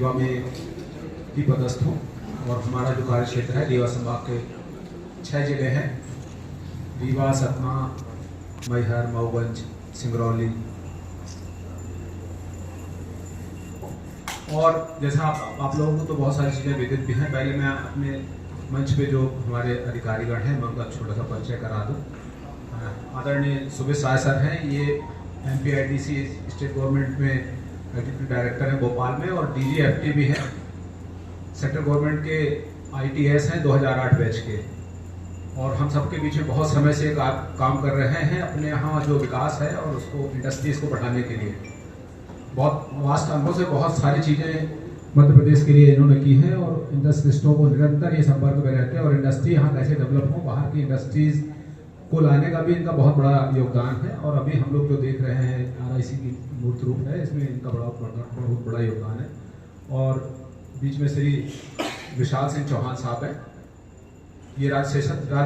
रीवा में भी पदस्थ हूँ और हमारा जो कार्य क्षेत्र है रीवा संभाग के 6 जिले हैं, रीवा, सतना, मैहर, मऊगंज, सिंगरौली। और जैसा आप लोगों को तो बहुत सारी चीज़ें विदित भी हैं। पहले मैं अपने मंच पे जो हमारे अधिकारीगण हैं मैं उनका छोटा सा परिचय करा दूँ। आदरणीय सुबेश साय सर हैं, ये MPIDC स्टेट गवर्नमेंट में एग्जीक्यूटिव डायरेक्टर हैं भोपाल में और DGFT भी हैं। सेंट्रल गवर्नमेंट के ITS हैं 2008 बैच के, और हम सबके बीच में बहुत समय से काम कर रहे हैं अपने यहाँ जो विकास है और उसको इंडस्ट्रीज को बढ़ाने के लिए। बहुत वास्ट अनुभव से बहुत सारी चीज़ें मध्य प्रदेश के लिए इन्होंने की हैं और इंडस्ट्रिस्टों को निरंतर ये संपर्क में रहते हैं और इंडस्ट्री यहाँ कैसे डेवलप हो, बाहर की इंडस्ट्रीज को लाने का भी इनका बहुत बड़ा योगदान है। और अभी हम लोग जो देख रहे हैं RIC की मूर्त रूप है, इसमें इनका बहुत बड़ा योगदान है। और बीच में श्री विशाल सिंह चौहान साहब हैं, ये राज्य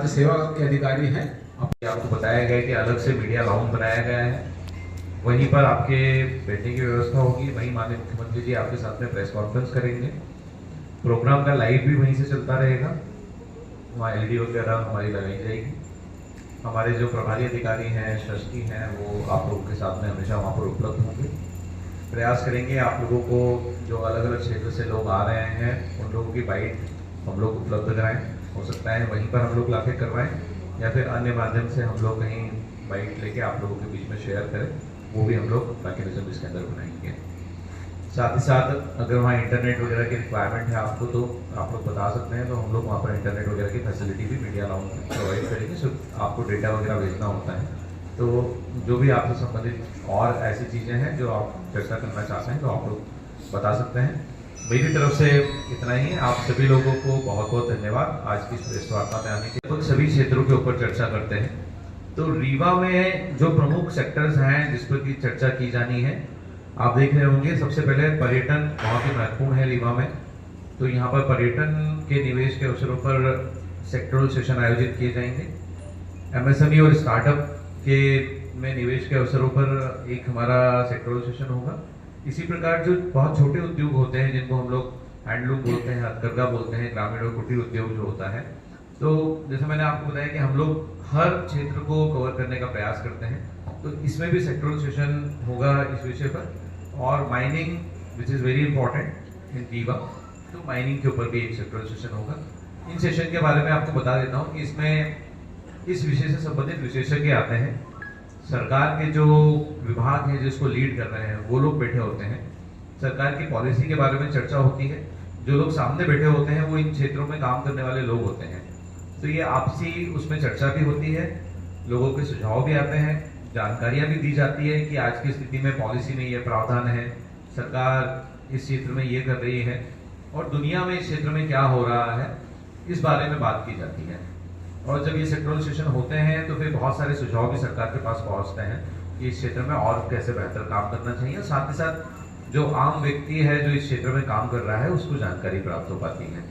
सेवा के अधिकारी हैं। आपको बताया गया कि अलग से मीडिया राउंड बनाया गया है, वहीं पर आपके बैठने की व्यवस्था होगी, वहीं माननीय मुख्यमंत्री जी आपके साथ में प्रेस कॉन्फ्रेंस करेंगे। प्रोग्राम का लाइव भी वहीं से चलता रहेगा, वहाँ LED वगैरह हमारी लगाई जाएगी। हमारे जो प्रभारी अधिकारी हैं, ट्रस्टी हैं, वो आप लोगों के साथ में हमेशा वहाँ पर उपलब्ध होंगे। प्रयास करेंगे आप लोगों को जो अलग अलग क्षेत्र से लोग आ रहे हैं उन लोगों की बाइट हम लोग उपलब्ध कराएं। हो सकता है वहीं पर हम लोग लाके करवाएं या फिर अन्य माध्यम से हम लोग कहीं बाइट लेके आप लोगों के बीच में शेयर करें, वो भी हम लोग मैकेनिज्म इसके अंदर बनाएंगे। साथ ही साथ अगर वहाँ इंटरनेट वगैरह की रिक्वायरमेंट है आपको तो आप लोग बता सकते हैं, तो हम लोग वहाँ पर इंटरनेट वगैरह की फैसिलिटी भी मीडिया अलाउंस में प्रोवाइड करेंगे। सिर्फ आपको डेटा वगैरह भेजना होता है, तो जो भी आपसे संबंधित और ऐसी चीज़ें हैं जो आप चर्चा करना चाहते हैं तो आप लोग बता सकते हैं। मेरी तरफ से इतना ही है। आप सभी लोगों को बहुत बहुत धन्यवाद आज की प्रेस वार्ता में आने के लिए। सभी क्षेत्रों के ऊपर चर्चा करते हैं, तो रीवा में जो प्रमुख सेक्टर्स हैं जिस पर की चर्चा की जानी है, आप देख रहे होंगे। सबसे पहले पर्यटन बहुत ही महत्वपूर्ण है रीवा में, तो यहाँ पर पर्यटन के निवेश के अवसरों पर सेक्टरल सेशन आयोजित किए जाएंगे। MSME और स्टार्टअप के में निवेश के अवसरों पर एक हमारा सेक्टरल सेशन होगा। इसी प्रकार जो बहुत छोटे उद्योग होते हैं जिनको हम लोग हैंडलूम बोलते हैं, हथकरघा बोलते हैं, ग्रामीण और कुटीर उद्योग जो होता है, तो जैसे मैंने आपको बताया कि हम लोग हर क्षेत्र को कवर करने का प्रयास करते हैं, तो इसमें भी सेक्टरल सेशन होगा इस विषय पर। और mining which is very important in Rewa, तो माइनिंग के ऊपर भी एक सेक्टरल सेशन होगा। इन सेशन के बारे में आपको बता देता हूँ कि इसमें इस विषय से संबंधित विशेषज्ञ आते हैं, सरकार के जो विभाग हैं जिसको लीड कर रहे हैं वो लोग बैठे होते हैं, सरकार की पॉलिसी के बारे में चर्चा होती है, जो लोग सामने बैठे होते हैं वो इन क्षेत्रों में काम करने वाले लोग होते हैं, तो ये आपसी उसमें चर्चा भी होती है, लोगों के सुझाव भी आते हैं, जानकारियां भी दी जाती है कि आज की स्थिति में पॉलिसी में ये प्रावधान है, सरकार इस क्षेत्र में ये कर रही है और दुनिया में इस क्षेत्र में क्या हो रहा है, इस बारे में बात की जाती है। और जब ये सेक्टरल सेशन होते हैं तो फिर बहुत सारे सुझाव भी सरकार के पास पहुंचते हैं कि इस क्षेत्र में और कैसे बेहतर काम करना चाहिए। साथ ही साथ जो आम व्यक्ति है जो इस क्षेत्र में काम कर रहा है उसको जानकारी प्राप्त हो पाती है।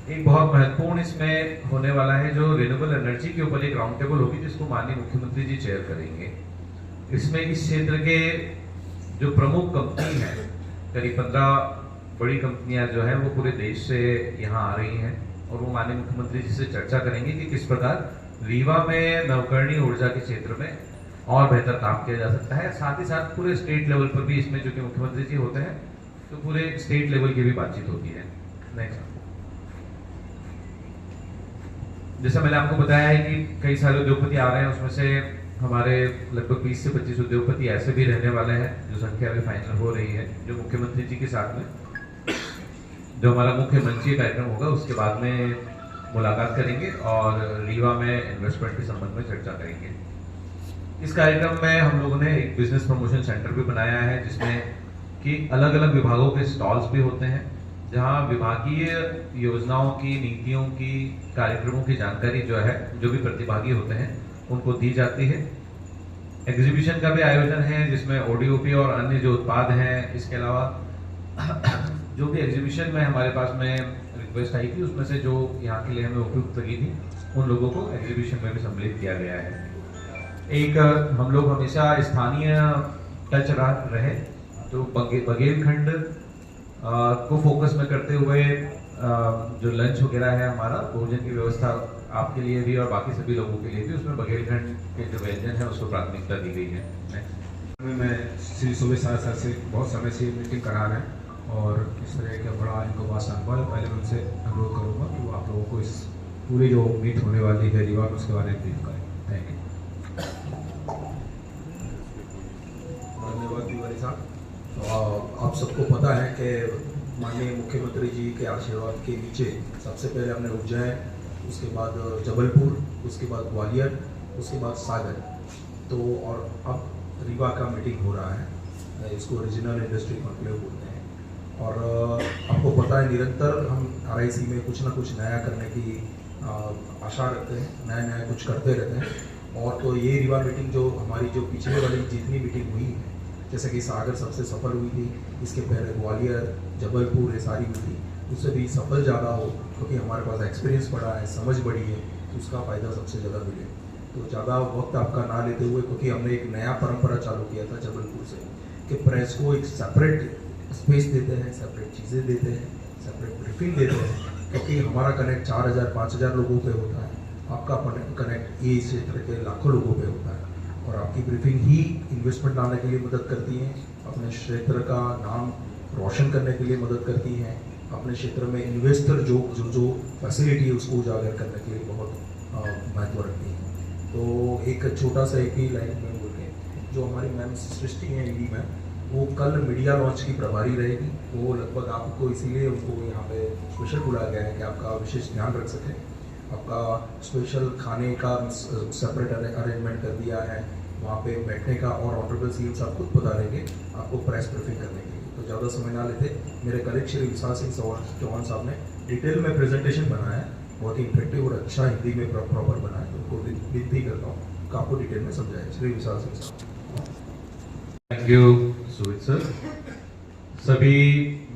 एक बहुत महत्वपूर्ण इसमें होने वाला है जो रिन्यूएबल एनर्जी के ऊपर एक राउंड टेबल होगी जिसको माननीय मुख्यमंत्री जी चेयर करेंगे। इसमें इस क्षेत्र के जो प्रमुख कंपनी है, करीब 15 बड़ी कंपनियां जो है वो पूरे देश से यहाँ आ रही हैं और वो माननीय मुख्यमंत्री जी से चर्चा करेंगे कि किस प्रकार रीवा में नवकरणीय ऊर्जा के क्षेत्र में और बेहतर काम किया जा सकता है। साथ ही साथ पूरे स्टेट लेवल पर भी इसमें जो कि मुख्यमंत्री जी होते हैं तो पूरे स्टेट लेवल की भी बातचीत होती है। नेक्स्ट, जैसा मैंने आपको बताया है कि कई सारे उद्योगपति आ रहे हैं, उसमें से हमारे लगभग 20 से 25 उद्योगपति ऐसे भी रहने वाले हैं जो संख्या अभी फाइनल हो रही है, जो मुख्यमंत्री जी के साथ में जो हमारा मुख्य मंचीय कार्यक्रम होगा उसके बाद में मुलाकात करेंगे और रीवा में इन्वेस्टमेंट के संबंध में चर्चा करेंगे। इस कार्यक्रम में हम लोगों ने एक बिजनेस प्रमोशन सेंटर भी बनाया है जिसमें कि अलग अलग विभागों के स्टॉल्स भी होते हैं, जहां विभागीय योजनाओं की, नीतियों की, कार्यक्रमों की जानकारी जो है जो भी प्रतिभागी होते हैं उनको दी जाती है। एग्जीबिशन का भी आयोजन है जिसमें ODOP और अन्य जो उत्पाद हैं, इसके अलावा जो भी एग्जीबिशन में हमारे पास में रिक्वेस्ट आई थी उसमें से जो यहाँ के लिए हमें उपयुक्त लगी थी उन लोगों को एग्जीबिशन में भी सम्मिलित किया गया है। एक हम लोग हमेशा स्थानीय टच रहे, तो बघेलखंड को फोकस में करते हुए जो लंच वगैरह है हमारा भोजन की व्यवस्था आपके लिए भी और बाकी सभी लोगों के लिए भी उसमें बघेलखंड के जो व्यंजन है उसको प्राथमिकता दी गई है। Next. मैं श्री सुबह सर से बहुत समय से मीटिंग करा रहे हैं और इस तरह का बड़ा इनको वास्ट अनुभव है। पहले मैं उनसे अनुरोध करूँगा कि वो आप लोगों को इस पूरी जो मीट होने वाली है रीवा में उसके बारे में ब्रीफ करें। Thank you. धन्यवाद तिवारी साहब। तो आप सबको पता है कि माननीय मुख्यमंत्री जी के आशीर्वाद के नीचे सबसे पहले हमने उज्जैन, उसके बाद जबलपुर, उसके बाद ग्वालियर, उसके बाद सागर, तो और अब रीवा का मीटिंग हो रहा है। इसको रीजनल इंडस्ट्री कॉन्क्लेव बोलते हैं। और आपको पता है निरंतर हम RIC में कुछ ना कुछ नया करने की आशा रखते हैं, नया कुछ करते रहते हैं। और तो ये रीवा मीटिंग जो हमारी जो पिछले वाली जितनी मीटिंग हुई है, जैसे कि सागर सबसे सफल हुई थी, इसके पहले ग्वालियर, जबलपुर, ये सारी हुई थी, उससे भी सफल ज़्यादा हो क्योंकि हमारे पास एक्सपीरियंस बढ़ा है, समझ बढ़ी है, तो उसका फ़ायदा सबसे ज़्यादा मिले। तो ज़्यादा वक्त आपका ना लेते हुए, क्योंकि हमने एक नया परंपरा चालू किया था जबलपुर से कि प्रेस को एक सेपरेट स्पेस देते हैं, सेपरेट चीज़ें देते हैं, सेपरेट ब्रीफिंग देते हैं, क्योंकि हमारा कनेक्ट 4000 5000 लोगों पे होता है, आपका कनेक्ट ये क्षेत्र के लाखों लोगों पे होता है। और आपकी ब्रीफिंग ही इन्वेस्टमेंट लाने के लिए मदद करती है, अपने क्षेत्र का नाम रोशन करने के लिए मदद करती हैं, अपने क्षेत्र में इन्वेस्टर जो फैसिलिटी है उसको उजागर करने के लिए बहुत महत्व रखती हैं। तो एक छोटा सा एक ही लाइन में बोल के, जो हमारी मैम सृष्टि हैं ईडी मैम, वो कल मीडिया लॉन्च की प्रभारी रहेगी। वो लगभग आपको इसीलिए उनको यहाँ पे स्पेशल बुलाया गया है कि आपका विशेष ध्यान रख सकें। आपका स्पेशल खाने का सेपरेट अरेंजमेंट कर दिया है, वहाँ पे बैठने का, और ऑनरेबल CM साहब खुद बता देंगे आपको प्रेस ब्रीफिंग करने के लिए। तो ज़्यादा समय ना लेते, मेरे कलीग श्री विशाल सिंह चौहान साहब ने डिटेल में प्रेजेंटेशन बनाया है, बहुत ही इफेक्टिव और अच्छा हिंदी में प्रॉपर बनाया है। उनको विनती करता हूँ कि आपको डिटेल में समझाएं। श्री विशाल सिंह साहब। Thank you Sumit sir. सभी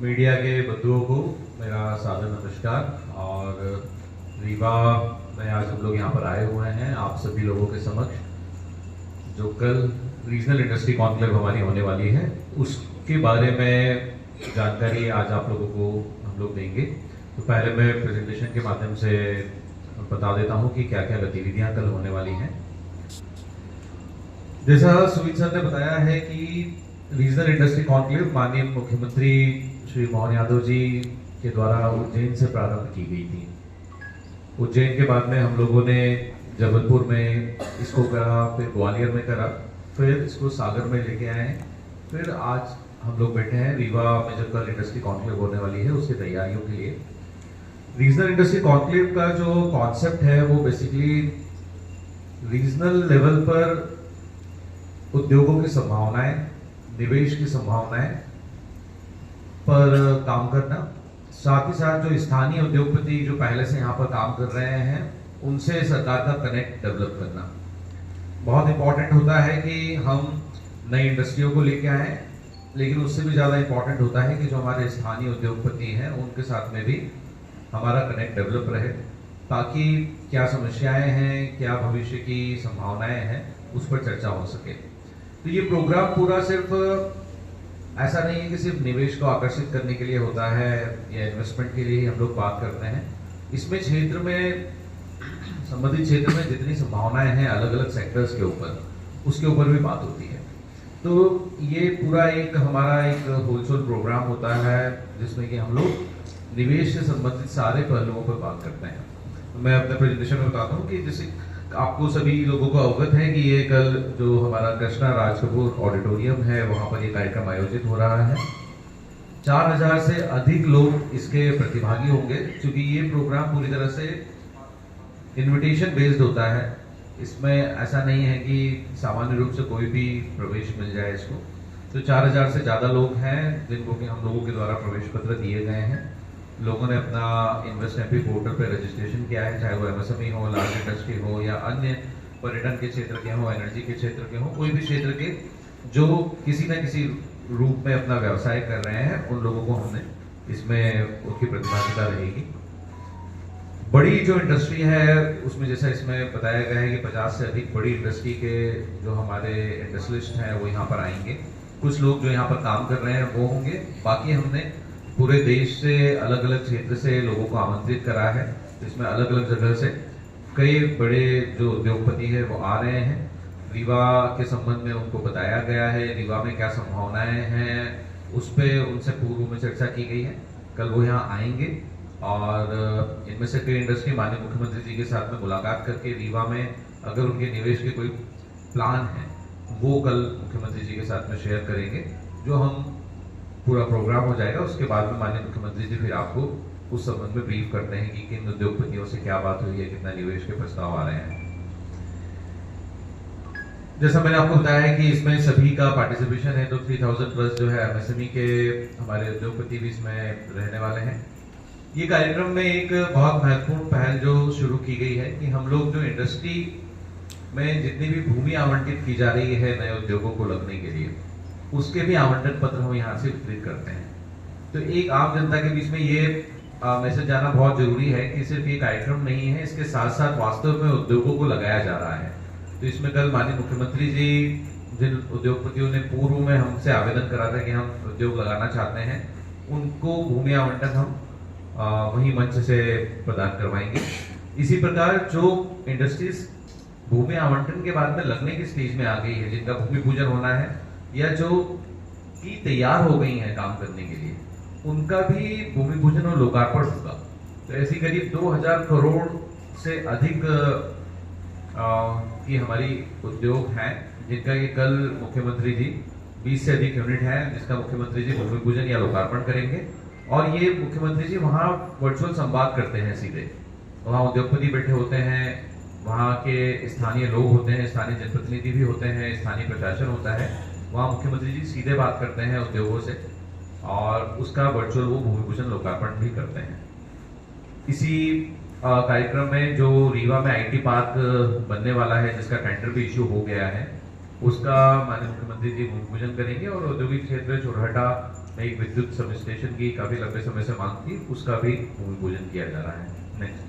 मीडिया के बंधुओं को मेरा सादर नमस्कार। और रीवा में आज हम लोग यहाँ पर आए हुए हैं आप सभी लोगों के समक्ष, जो कल रीजनल इंडस्ट्री कॉन्क्लेव हमारी होने वाली है उसके बारे में जानकारी आज आप लोगों को हम लोग देंगे। तो पहले मैं प्रेजेंटेशन के माध्यम से बता देता हूँ कि क्या क्या गतिविधियाँ कल होने वाली हैं। जैसा सुमित सर ने बताया है कि रीजनल इंडस्ट्री कॉन्क्लेव माननीय मुख्यमंत्री श्री मोहन यादव जी के द्वारा उज्जैन से प्रारंभ की गई थी। उज्जैन के बाद में हम लोगों ने जबलपुर में इसको करा, फिर ग्वालियर में करा, फिर इसको सागर में लेके आए, फिर आज हम लोग बैठे हैं रीवा में जो कल इंडस्ट्री कॉन्क्लेव होने वाली है उसकी तैयारियों के लिए। रीजनल इंडस्ट्री कॉन्क्लेव का जो कॉन्सेप्ट है वो बेसिकली रीजनल लेवल पर उद्योगों की संभावनाएं, निवेश की संभावनाएं पर काम करना, साथ ही साथ जो स्थानीय उद्योगपति जो पहले से यहाँ पर काम कर रहे हैं उनसे सरकार का कनेक्ट डेवलप करना बहुत इंपॉर्टेंट होता है कि हम नई इंडस्ट्रियों को लेके आए, लेकिन उससे भी ज़्यादा इंपॉर्टेंट होता है कि जो हमारे स्थानीय उद्योगपति हैं उनके साथ में भी हमारा कनेक्ट डेवलप रहे, ताकि क्या समस्याएं हैं, क्या भविष्य की संभावनाएं हैं, उस पर चर्चा हो सके। तो ये प्रोग्राम पूरा सिर्फ ऐसा नहीं है कि सिर्फ निवेश को आकर्षित करने के लिए होता है या इन्वेस्टमेंट के लिए ही हम लोग बात करते हैं। इसमें क्षेत्र में, संबंधित क्षेत्र में जितनी संभावनाएं हैं अलग अलग सेक्टर्स के ऊपर, उसके ऊपर भी बात होती है। तो ये पूरा एक हमारा एक होलसेल प्रोग्राम होता है जिसमें कि हम लोग निवेश से संबंधित सारे पहलुओं पर बात करते हैं। मैं अपने प्रेजेंटेशन में बताता हूँ कि जैसे आपको सभी लोगों को अवगत है कि ये कल जो हमारा कृष्णा राज कपूर ऑडिटोरियम है वहाँ पर ये कार्यक्रम आयोजित हो रहा है। 4000 से अधिक लोग इसके प्रतिभागी होंगे, क्योंकि ये प्रोग्राम पूरी तरह से इनविटेशन बेस्ड होता है। इसमें ऐसा नहीं है कि सामान्य रूप से कोई भी प्रवेश मिल जाए इसको। तो 4000 से ज़्यादा लोग हैं जिनको कि हम लोगों के द्वारा प्रवेश पत्र दिए गए हैं। लोगों ने अपना इन्वेस्ट एमपी पोर्टल पर रजिस्ट्रेशन किया है, चाहे वो MSME हो, लार्ज इंडस्ट्री हो या अन्य पर्यटन के क्षेत्र के हो, एनर्जी के क्षेत्र के हो, कोई भी क्षेत्र के जो किसी न किसी रूप में अपना व्यवसाय कर रहे हैं, उन लोगों को हमने इसमें उनकी प्रतिभागिता रहेगी। बड़ी जो इंडस्ट्री है उसमें जैसा इसमें बताया गया है कि 50 से अधिक बड़ी इंडस्ट्री के जो हमारे इंडस्ट्रियलिस्ट हैं वो यहाँ पर आएंगे। कुछ लोग जो यहाँ पर काम कर रहे हैं वो होंगे, बाकी हमने पूरे देश से अलग अलग क्षेत्र से लोगों को आमंत्रित करा है, जिसमें अलग अलग जगह से कई बड़े जो उद्योगपति हैं वो आ रहे हैं। रीवा के संबंध में उनको बताया गया है, रीवा में क्या संभावनाएं हैं उस पर उनसे पूर्व में चर्चा की गई है। कल वो यहाँ आएंगे और इनमें से कई इंडस्ट्री माननीय मुख्यमंत्री जी के साथ में मुलाकात करके रीवा में अगर उनके निवेश के कोई प्लान है वो कल मुख्यमंत्री जी के साथ में शेयर करेंगे। जो हम पूरा प्रोग्राम हो जाएगा उसके बाद में माननीय मुख्यमंत्री जी फिर आपको उस संबंध में ब्रीफ करते हैं कि किन उद्योगपतियों से क्या बात हुई है, कितना निवेश के प्रस्ताव आ रहे हैं। जैसा मैंने आपको बताया है कि इसमें सभी का पार्टिसिपेशन है, तो 3000 प्लस जो है एमएसएमई के हमारे उद्योगपति भी इसमें रहने वाले हैं। ये कार्यक्रम में एक बहुत महत्वपूर्ण पहल जो शुरू की गई है कि हम लोग जो इंडस्ट्री में जितनी भी भूमि आवंटित की जा रही है नए उद्योगों को लगने के लिए, उसके भी आवंटन पत्र हम यहाँ से वितरित करते हैं। तो एक आम जनता के बीच में ये मैसेज जाना बहुत जरूरी है कि सिर्फ ये कार्यक्रम नहीं है, इसके साथ साथ वास्तव में उद्योगों को लगाया जा रहा है। तो इसमें कल माननीय मुख्यमंत्री जी जिन उद्योगपतियों ने पूर्व में हमसे आवेदन करा था कि हम उद्योग लगाना चाहते हैं, उनको भूमि आवंटन हम वही मंच से प्रदान करवाएंगे। इसी प्रकार जो इंडस्ट्रीज भूमि आवंटन के बाद में लगने की स्टेज में आ गई है, जिनका भूमि पूजन होना है या जो की तैयार हो गई हैं काम करने के लिए, उनका भी भूमि पूजन और लोकार्पण होगा। तो ऐसी करीब 2000 करोड़ से अधिक की हमारी उद्योग हैं, जिनका ये कल मुख्यमंत्री जी 20 से अधिक यूनिट है जिसका मुख्यमंत्री जी भूमि पूजन या लोकार्पण करेंगे। और ये मुख्यमंत्री जी वहाँ वर्चुअल संवाद करते हैं, सीधे वहाँ उद्योगपति बैठे होते हैं, वहाँ के स्थानीय लोग होते हैं, स्थानीय जनप्रतिनिधि भी होते हैं, स्थानीय प्रशासन होता है, वहाँ मुख्यमंत्री जी सीधे बात करते हैं उद्योगों से और उसका वर्चुअल वो भूमि पूजन लोकार्पण भी करते हैं। इसी कार्यक्रम में जो रीवा में आईटी पार्क बनने वाला है, जिसका टेंडर भी इश्यू हो गया है, उसका माननीय मुख्यमंत्री जी भूमि पूजन करेंगे। और औद्योगिक क्षेत्र चोरहटा में एक विद्युत सब स्टेशन की काफी लंबे समय से मांग थी, उसका भी भूमि पूजन किया जा रहा है। नेक्स्ट।